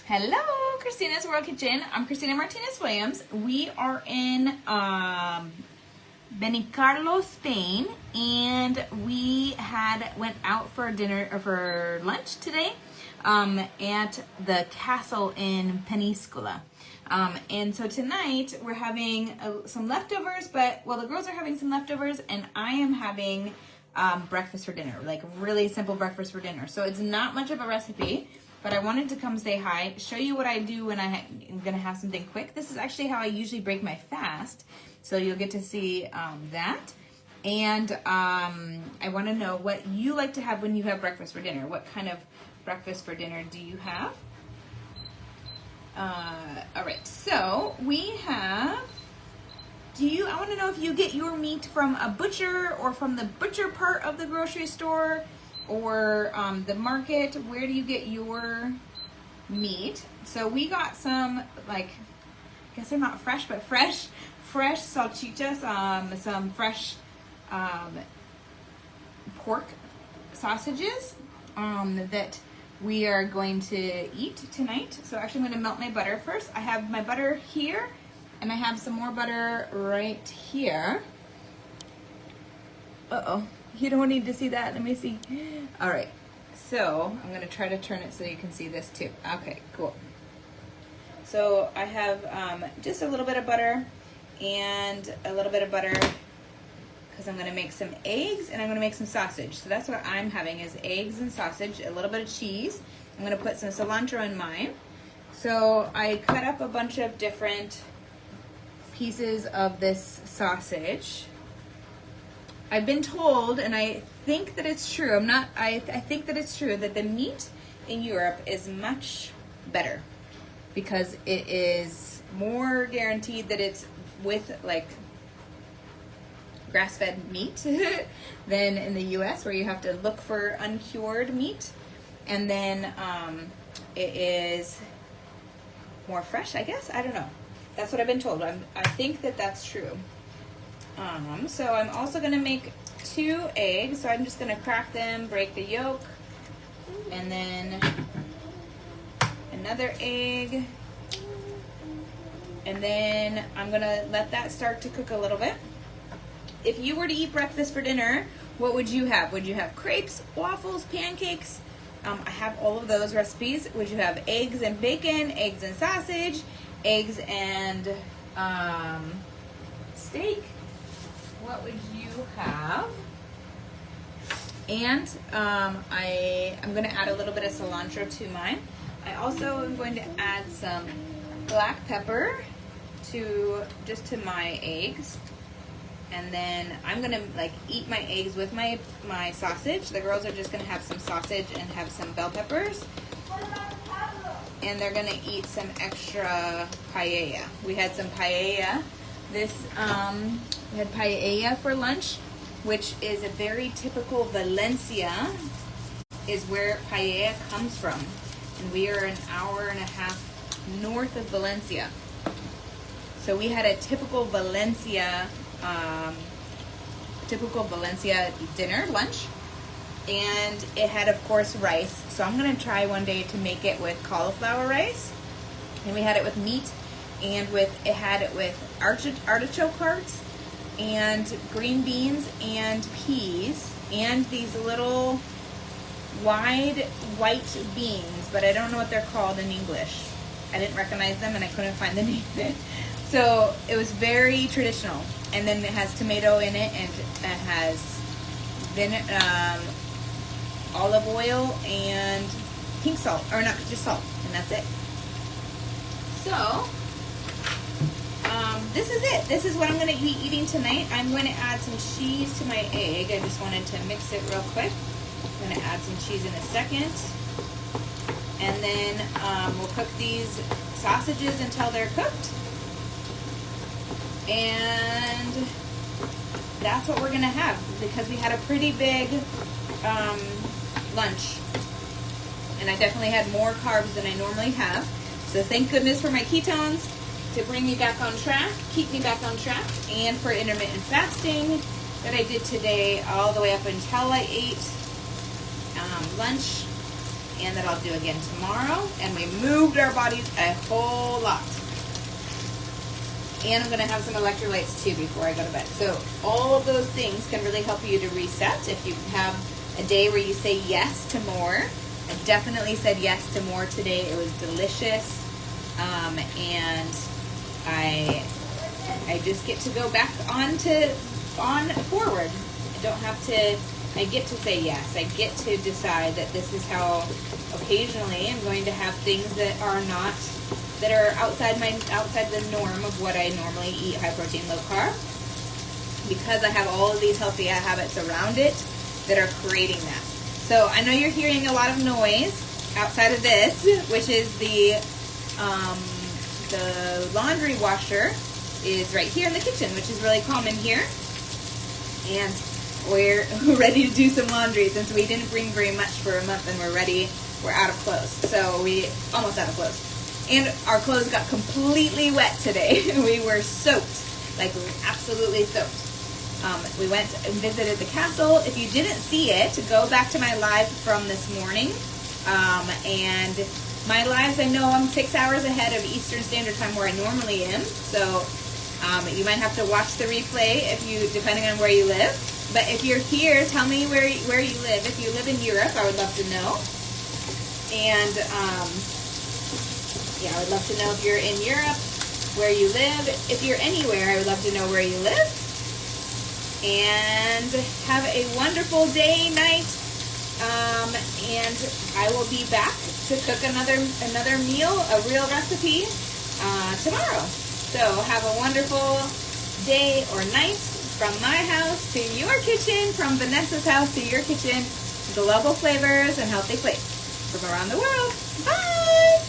Hello, Christina's World Kitchen. I'm Christina Martinez Williams. We are in Benicarlo, Spain, and we went out for dinner or for lunch today at the castle in Peníscola. And so tonight we're having some leftovers, the girls are having some leftovers, and I am having breakfast for dinner, like really simple breakfast for dinner. So it's not much of a recipe, but I wanted to come say hi, show you what I do when I'm gonna have something quick. This is actually how I usually break my fast, so you'll get to see that. And I want to know what you like to have when you have breakfast for dinner. What kind of breakfast for dinner do you have? All right, so we have. I want to know if you get your meat from a butcher or from the butcher part of the grocery store or the market. Where do you get your meat? So we got some, I guess they're not fresh, but fresh salchichas, some fresh pork sausages that we are going to eat tonight. So actually I'm going to melt my butter first. I have my butter here, and I have some more butter right here. Uh-oh, you don't need to see that. Let me see. All right, so I'm going to try to turn it so you can see this too. Okay, cool. So I have just a little bit of butter and a little bit of butter because I'm going to make some eggs and I'm going to make some sausage. So that's what I'm having is eggs and sausage, a little bit of cheese. I'm going to put some cilantro in mine. So I cut up a bunch of different pieces of this sausage. I've been told, and I think that it's true, I think that it's true that the meat in Europe is much better because it is more guaranteed that it's with grass-fed meat than in the US, where you have to look for uncured meat. And then it is more fresh, I guess. I don't know. That's what I've been told. I think that that's true. So I'm also going to make 2 eggs. So I'm just going to crack them, break the yolk, and then another egg. And then I'm going to let that start to cook a little bit. If you were to eat breakfast for dinner, what would you have? Would you have crepes, waffles, pancakes? I have all of those recipes. Would you have eggs and bacon, eggs and sausage, eggs and steak? What would you have? And I'm going to add a little bit of cilantro to mine. I also am going to add some black pepper to my eggs. And then I'm going to eat my eggs with my sausage. The girls are just going to have some sausage and have some bell peppers. And they're going to eat some extra paella. We had some paella. We had paella for lunch, which is a very typical Valencia, is where paella comes from. And we are an hour and a half north of Valencia. So we had a typical Valencia dinner, lunch, and it had, of course, rice. So I'm going to try one day to make it with cauliflower rice, and we had it with meat, and it had it with artichoke hearts and green beans and peas and these little wide white beans, but I don't know what they're called in English. I didn't recognize them and I couldn't find the name. So it was very traditional. And then it has tomato in it, and it has olive oil and pink salt, or not, just salt, and that's it. So this is it. This is what I'm going to be eating tonight. I'm going to add some cheese to my egg. I just wanted to mix it real quick. I'm going to add some cheese in a second. And then we'll cook these sausages until they're cooked. And that's what we're going to have because we had a pretty big lunch. And I definitely had more carbs than I normally have. So thank goodness for my ketones to bring me back on track, keep me back on track, and for intermittent fasting that I did today all the way up until I ate lunch. and that I'll do again tomorrow. And we moved our bodies a whole lot. And I'm gonna have some electrolytes too before I go to bed. So all of those things can really help you to reset. If you have a day where you say yes to more, I definitely said yes to more today. It was delicious, and I just get to go back on forward. I don't have to. I get to say yes. I get to decide that this is how occasionally I'm going to have things that are outside the norm of what I normally eat, high protein, low carb, because I have all of these healthy habits around it that are creating that. So I know you're hearing a lot of noise outside of this, which is the laundry washer is right here in the kitchen, which is really common here. And we're ready to do some laundry since we didn't bring very much for a month, and we're out of clothes. So we almost out of clothes. And our clothes got completely wet today. We were soaked, like absolutely soaked. We went and visited the castle. If you didn't see it, go back to my live from this morning. And my lives, I know I'm 6 hours ahead of Eastern Standard Time where I normally am. So you might have to watch the replay depending on where you live. But if you're here, tell me where you live. If you live in Europe, I would love to know. And I would love to know if you're in Europe, where you live. If you're anywhere, I would love to know where you live. And have a wonderful day, night. And I will be back to cook another meal, a real recipe, tomorrow. So have a wonderful day or night from my house to your kitchen, from Vanessa's house to your kitchen. Global flavors and healthy plates from around the world. Bye!